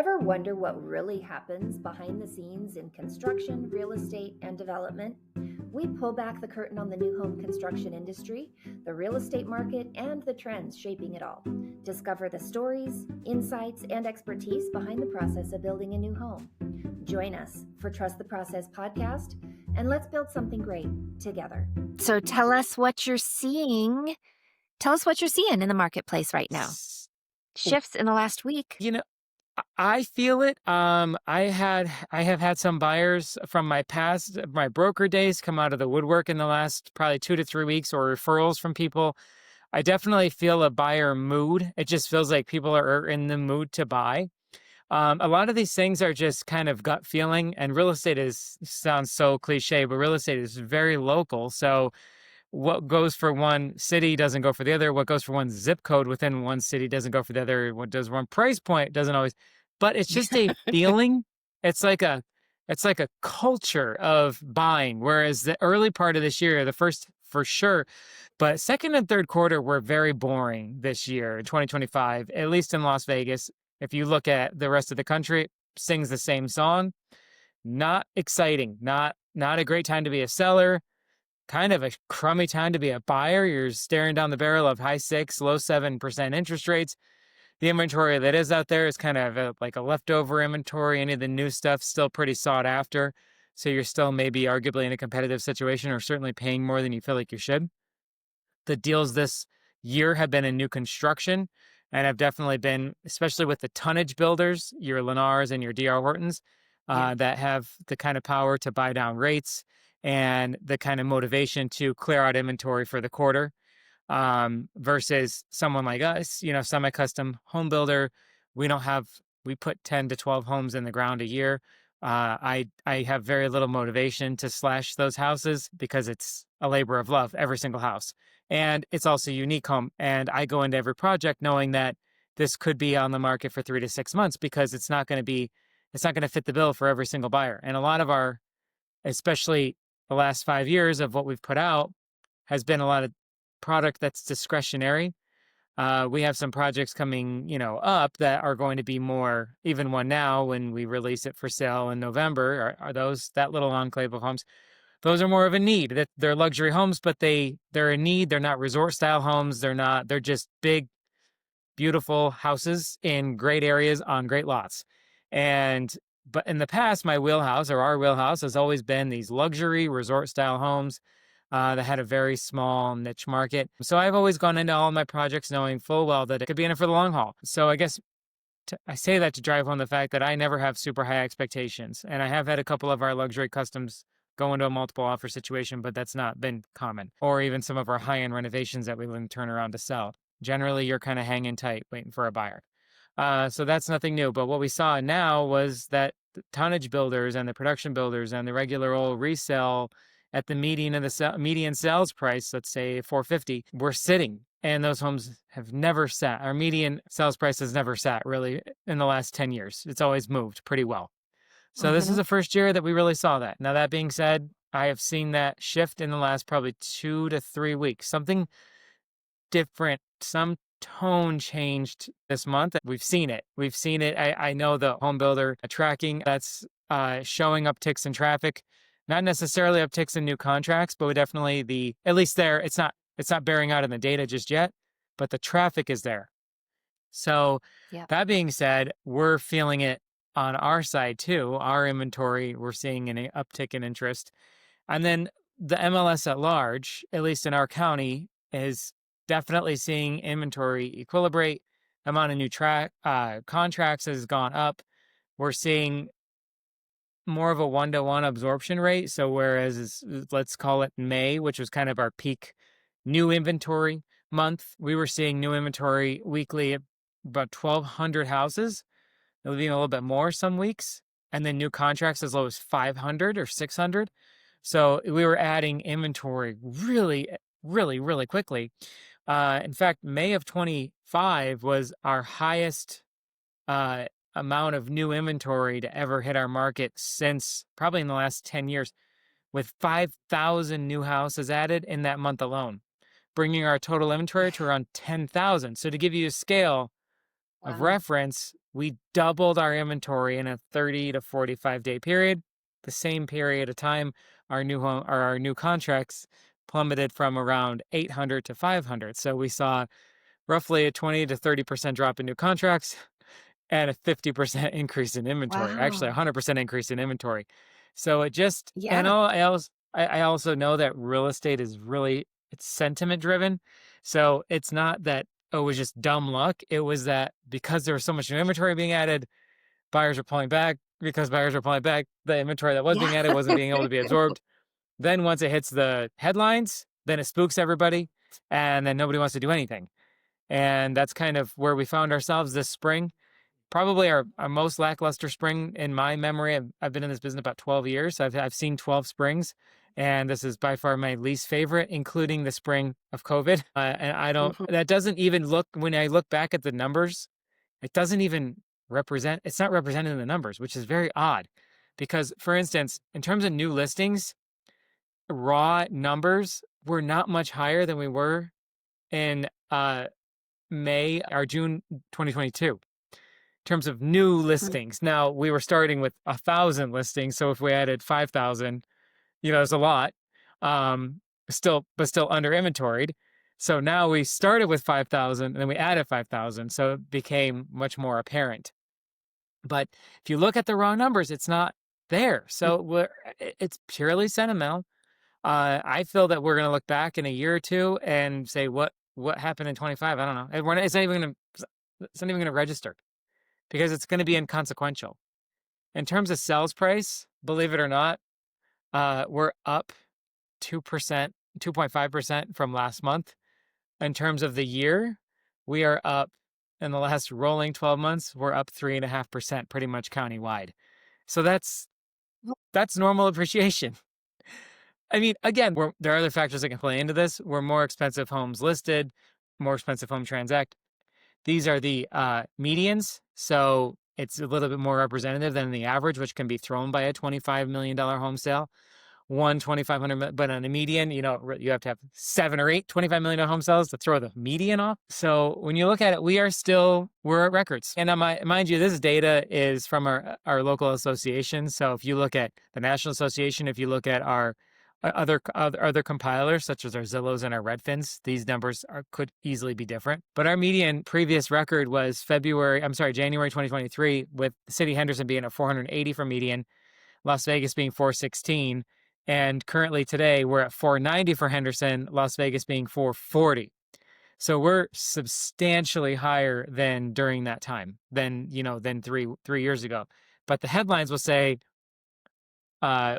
Ever wonder what really happens behind the scenes in construction, real estate, and development? We pull back the curtain on the new home construction industry, the real estate market, and the trends shaping it all. Discover the stories, insights, and expertise behind the process of building a new home. Join us for Trust the Process podcast, and let's build something great together. So tell us what you're seeing. Tell us what you're seeing in the marketplace right now. Shifts in the last week. I feel it. I have had some buyers from my past, my broker days, come out of the woodwork in the last probably 2 to 3 weeks, or referrals from people. I definitely feel a buyer mood. It just feels like people are in the mood to buy. A lot of these things are just kind of gut feeling, and real estate sounds so cliche, but real estate is very local. So what goes for one city doesn't go for the other. What goes for one zip code within one city doesn't go for the other. What does one price point doesn't always. But it's just a feeling. It's like a culture of buying. Whereas the early part of this year, the first for sure, but second and third quarter were very boring this year, 2025, at least in Las Vegas. If you look at the rest of the country, sings the same song. Not exciting. Not a great time to be a seller. Kind of a crummy time to be a buyer. You're staring down the barrel of high 6, low 7% interest rates. The inventory that is out there is kind of like a leftover inventory. Any of the new stuff's still pretty sought after. So you're still maybe arguably in a competitive situation, or certainly paying more than you feel like you should. The deals this year have been in new construction, and have definitely been, especially with the tonnage builders, your Lennars and your D.R. Hortons, that have the kind of power to buy down rates and the kind of motivation to clear out inventory for the quarter, versus someone like us, semi-custom home builder. We put 10 to 12 homes in the ground a year. I have very little motivation to slash those houses because it's a labor of love, every single house. And it's also a unique home. And I go into every project knowing that this could be on the market for 3 to 6 months, because it's not going to fit the bill for every single buyer. And a lot of especially the last 5 years of what we've put out, has been a lot of product that's discretionary. We have some projects coming, up that are going to be more, even one now when we release it for sale in November, are that little enclave of homes. Those are more of a need. That they're luxury homes, but they're a need. They're not resort style homes. They're just big, beautiful houses in great areas on great lots. But in the past, my wheelhouse, or our wheelhouse, has always been these luxury resort style homes that had a very small niche market. So I've always gone into all of my projects knowing full well that it could be in it for the long haul. So I guess I say that to drive home the fact that I never have super high expectations. And I have had a couple of our luxury customs go into a multiple offer situation, but that's not been common. Or even some of our high-end renovations that we then turn around to sell. Generally, you're kind of hanging tight, waiting for a buyer. So that's nothing new. But what we saw now was that the tonnage builders and the production builders and the regular old resale at the median of the median sales price, let's say 450, we're sitting. And those homes have never sat. Our median sales price has never sat really in the last 10 years. It's always moved pretty well. So this is the first year that we really saw that. Now, that being said, I have seen that shift in the last probably 2 to 3 weeks. Something different, some tone changed this month. We've seen it. I know the home builder tracking that's showing upticks in traffic, not necessarily upticks in new contracts, but we definitely at least there, it's not bearing out in the data just yet, but the traffic is there. So that being said, we're feeling it on our side too. Our inventory, we're seeing an uptick in interest. And then the MLS at large, at least in our county, is definitely seeing inventory equilibrate. Amount of new contracts has gone up. We're seeing more of a 1-to-1 absorption rate. So whereas let's call it May, which was kind of our peak new inventory month, we were seeing new inventory weekly at about 1,200 houses. It'll be a little bit more some weeks. And then new contracts as low as 500 or 600. So we were adding inventory really, really, really quickly. In fact, May of 25 was our highest amount of new inventory to ever hit our market since probably in the last 10 years, with 5,000 new houses added in that month alone, bringing our total inventory to around 10,000. So to give you a scale of reference, We doubled our inventory in a 30 to 45 day period. The same period of time, our new contracts plummeted from around 800 to 500. So we saw roughly a 20 to 30% drop in new contracts and a 50% increase in inventory, actually a Wow. 100% increase in inventory. So it just, and Yeah. I also know that real estate is really, it's sentiment driven. So it's not that, oh, it was just dumb luck. It was that because there was so much new inventory being added, buyers are pulling back. Because buyers are pulling back, the inventory that was being Yeah. added wasn't being able to be absorbed. Then once it hits the headlines, then it spooks everybody, and then nobody wants to do anything. And that's kind of where we found ourselves this spring. Probably our most lackluster spring in my memory. I've been in this business about 12 years. I've seen 12 springs, and this is by far my least favorite, including the spring of COVID. And I don't, Mhm. that doesn't even look, when I look back at the numbers, it doesn't even it's not represented in the numbers, which is very odd. Because, for instance, in terms of new listings, raw numbers were not much higher than we were in June 2022. In terms of new Mm. listings. Now we were starting with 1,000 listings, so if we added 5,000, it's a lot. Still under inventoried. So now we started with 5,000 and then we added 5,000, so it became much more apparent. But if you look at the raw numbers, it's not there. So it's purely sentimental. I feel that we're going to look back in a year or two and say what happened in 25. I don't know. It's not even going to register because it's going to be inconsequential. In terms of sales price, believe it or not, we're up 2%, 2.5% from last month. In terms of the year, we are up in the last rolling 12 months, we're up 3.5%, pretty much countywide. So that's normal appreciation. I mean, again, there are other factors that can play into this. We're more expensive homes listed, more expensive home transact. These are the medians, so it's a little bit more representative than the average, which can be thrown by a $25 million home sale. One 2,500, but on a median, you have to have 7 or 8 $25 million home sales to throw the median off. So when you look at it, we're at records. And mind you, this data is from our local association. So if you look at the National Association, if you look at our other compilers, such as our Zillows and our Redfins, these numbers could easily be different. But our median previous record was January 2023, with the city of Henderson being at 480 for median, Las Vegas being 416, and currently today we're at 490 for Henderson, Las Vegas being 440. So we're substantially higher than during that time, than 3 years ago. But the headlines will say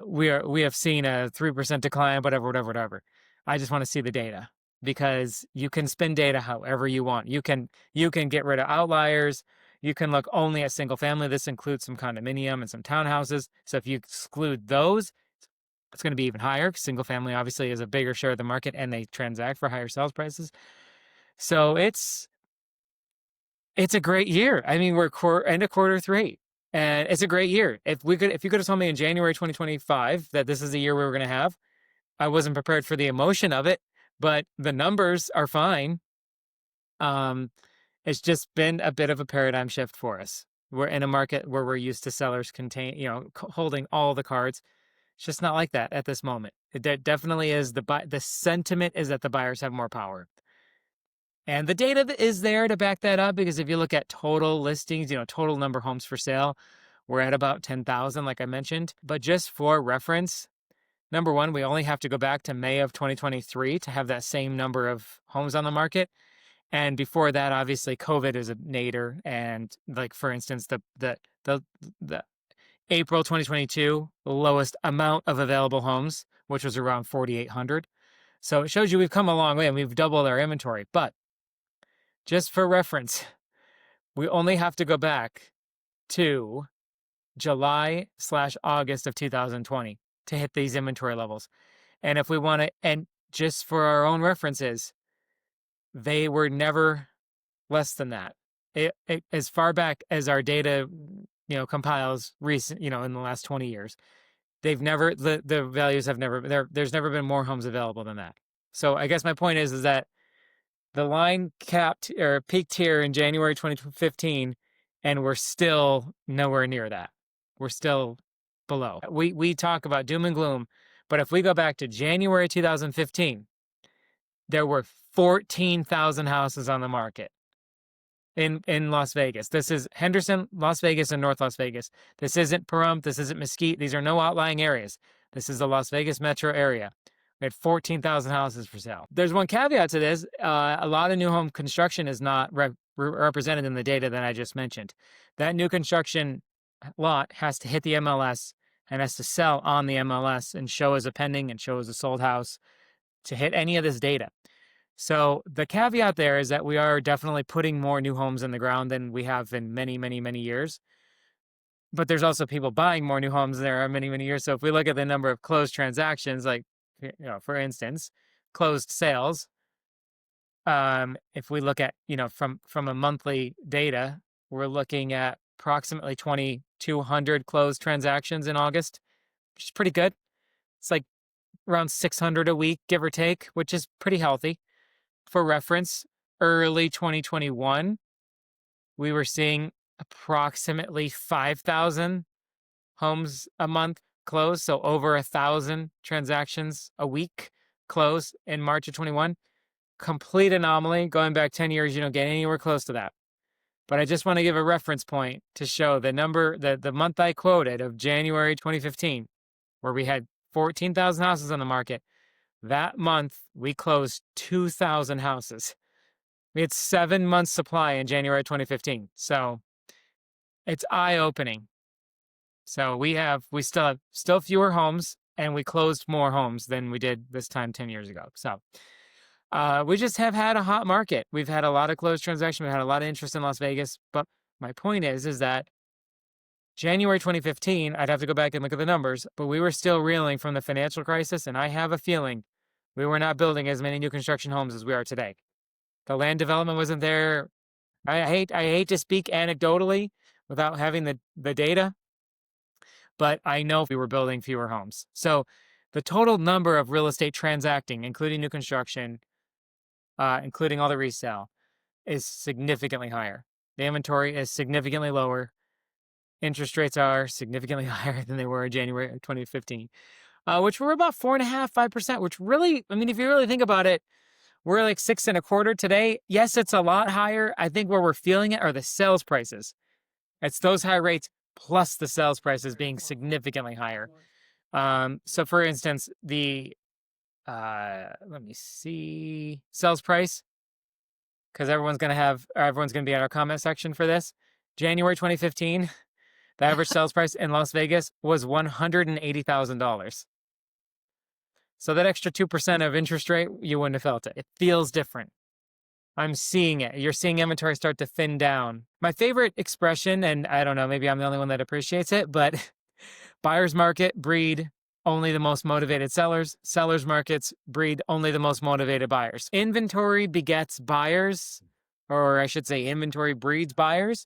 we have seen a 3% decline, whatever. I just want to see the data, because you can spin data however you want. You can get rid of outliers. You can look only at single family. This includes some condominium and some townhouses. So if you exclude those, it's going to be even higher. Single family obviously is a bigger share of the market, and they transact for higher sales prices. So it's a great year. I mean, we're end of quarter three, and it's a great year. If you could have told me in January 2025 that this is the year we were going to have, I wasn't prepared for the emotion of it, but the numbers are fine. It's just been a bit of a paradigm shift for us. We're in a market where we're used to sellers holding all the cards. It's just not like that at this moment. It definitely is the sentiment is that the buyers have more power. And the data is there to back that up, because if you look at total listings, total number of homes for sale, we're at about 10,000, like I mentioned. But just for reference, number one, we only have to go back to May of 2023 to have that same number of homes on the market. And before that, obviously, COVID is a nadir. And like, for instance, the April 2022, the lowest amount of available homes, which was around 4,800. So it shows you we've come a long way and we've doubled our inventory. But just for reference, we only have to go back to July/August of 2020 to hit these inventory levels. And if we want to, and just for our own references, they were never less than that. As far back as our data, compiles recent, in the last 20 years, the values have never, there's never been more homes available than that. So I guess my point is that the line capped or peaked here in January 2015, and we're still nowhere near that. We're still below. We talk about doom and gloom, but if we go back to January 2015, there were 14,000 houses on the market in Las Vegas. This is Henderson, Las Vegas, and North Las Vegas. This isn't Pahrump. This isn't Mesquite. These are no outlying areas. This is the Las Vegas metro area. We had 14,000 houses for sale. There's one caveat to this. A lot of new home construction is not represented in the data that I just mentioned. That new construction lot has to hit the MLS and has to sell on the MLS and show as a pending and show as a sold house to hit any of this data. So the caveat there is that we are definitely putting more new homes in the ground than we have in many, many, many years. But there's also people buying more new homes than there are many, many years. So if we look at the number of closed transactions, like, for instance, closed sales, if we look at, from a monthly data, we're looking at approximately 2,200 closed transactions in August, which is pretty good. It's like around 600 a week, give or take, which is pretty healthy. For reference, early 2021, we were seeing approximately 5,000 homes a month closed, so over 1,000 transactions a week closed in March of 21. Complete anomaly. Going back 10 years, you don't get anywhere close to that. But I just want to give a reference point to show the number, the month I quoted of January 2015, where we had 14,000 houses on the market. That month, we closed 2,000 houses. We had 7 months supply in January 2015. So it's eye-opening. So we still have fewer homes, and we closed more homes than we did this time 10 years ago. So we just have had a hot market. We've had a lot of closed transactions. We've had a lot of interest in Las Vegas. But my point is that January 2015, I'd have to go back and look at the numbers, but we were still reeling from the financial crisis, and I have a feeling we were not building as many new construction homes as we are today. The land development wasn't there. I hate to speak anecdotally without having the data, but I know we were building fewer homes. So the total number of real estate transacting, including new construction, including all the resale, is significantly higher. The inventory is significantly lower. Interest rates are significantly higher than they were in January of 2015, which were about 4.5%, 5%, which really, I mean, if you really think about it, we're like 6.25% today. Yes, it's a lot higher. I think where we're feeling it are the sales prices. It's those high rates plus the sales prices being significantly higher. So for instance, the, let me see, sales price, because everyone's going to be in our comment section for this. January 2015, the average sales price in Las Vegas was $180,000. So that extra 2% of interest rate, you wouldn't have felt it. It feels different. I'm seeing it. You're seeing inventory start to thin down. My favorite expression, and I don't know, maybe I'm the only one that appreciates it, but buyer's market breed only the most motivated sellers. Sellers markets breed only the most motivated buyers. Inventory begets buyers, or I should say inventory breeds buyers,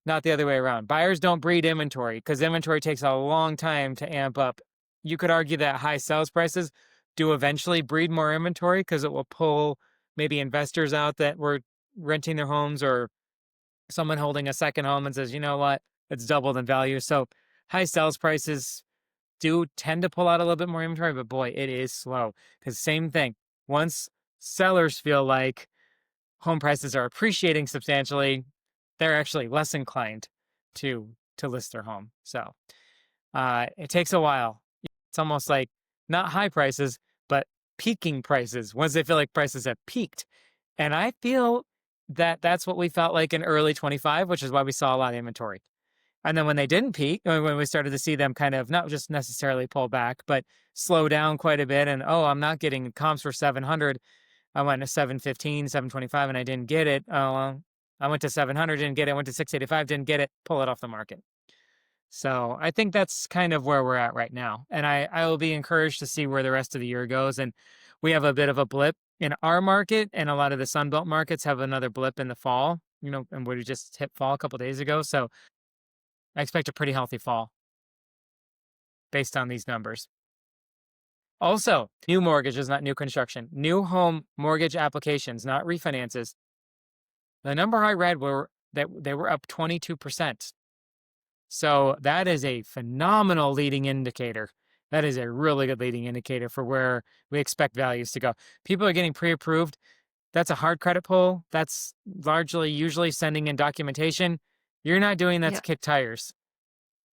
not the other way around. Buyers don't breed inventory because inventory takes a long time to amp up. You could argue that high sales prices do eventually breed more inventory because it will pull maybe investors out that were renting their homes, or someone holding a second home and says, you know what, it's doubled in value. So high sales prices do tend to pull out a little bit more inventory, but boy, it is slow. Because same thing, once sellers feel like home prices are appreciating substantially, they're actually less inclined to list their home. So it takes a while. It's almost like not high prices, but peaking prices once they feel like prices have peaked. And I feel that that's what we felt like in early 25, which is why we saw a lot of inventory. And then when they didn't peak, when we started to see them kind of not just necessarily pull back, but slow down quite a bit, and I'm not getting comps for 700. I went to 715, 725, and I didn't get it. Oh, well, I went to 700, didn't get it. Went to 685, didn't get it. Pull it off the market. So I think that's kind of where we're at right now. And I will be encouraged to see where the rest of the year goes. And we have a bit of a blip in our market, and a lot of the Sunbelt markets have another blip in the fall, and we just hit fall a couple days ago. So I expect a pretty healthy fall based on these numbers. Also, new mortgages, not new construction, new home mortgage applications, not refinances. The number I read were that they were up 22%. So that is a phenomenal leading indicator. That is a really good leading indicator for where we expect values to go. People are getting pre-approved. That's a hard credit pull. That's largely usually sending in documentation. You're not doing that to Yep. kick tires.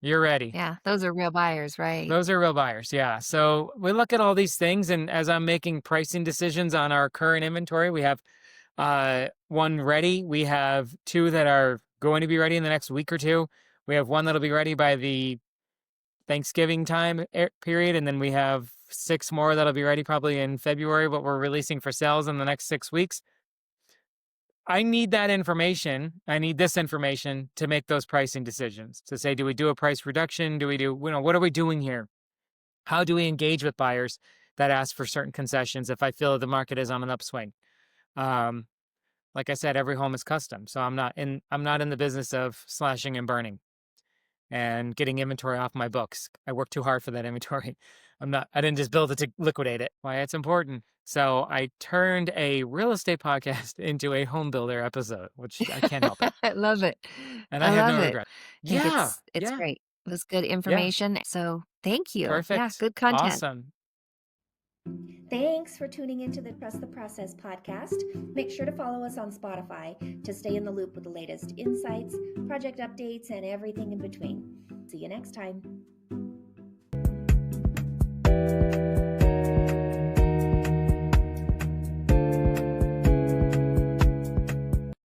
You're ready. Yeah, those are real buyers, right? Those are real buyers. Yeah. So we look at all these things, and as I'm making pricing decisions on our current inventory, we have one ready. We have two that are going to be ready in the next week or two. We have one that'll be ready by the Thanksgiving time period, and then we have 6 more that'll be ready probably in February, but we're releasing for sales in the next 6 weeks. I need that information. I need this information to make those pricing decisions, to say, do we do a price reduction? Do we do, what are we doing here? How do we engage with buyers that ask for certain concessions if I feel that the market is on an upswing? Like I said, every home is custom, so I'm not in the business of slashing and burning and getting inventory off my books. I work too hard for that inventory. I didn't just build it to liquidate it. Why, it's important. So I turned a real estate podcast into a home builder episode, which I can't help it. I love it. And I I have love no it. regret. I think Yeah. it's Yeah. great. It was good Yeah. information. So thank you. Yeah, Perfect. good content. Awesome. Thanks for tuning into the Trust the Process podcast. Make sure to follow us on Spotify to stay in the loop with the latest insights, project updates, and everything in between. See you next time.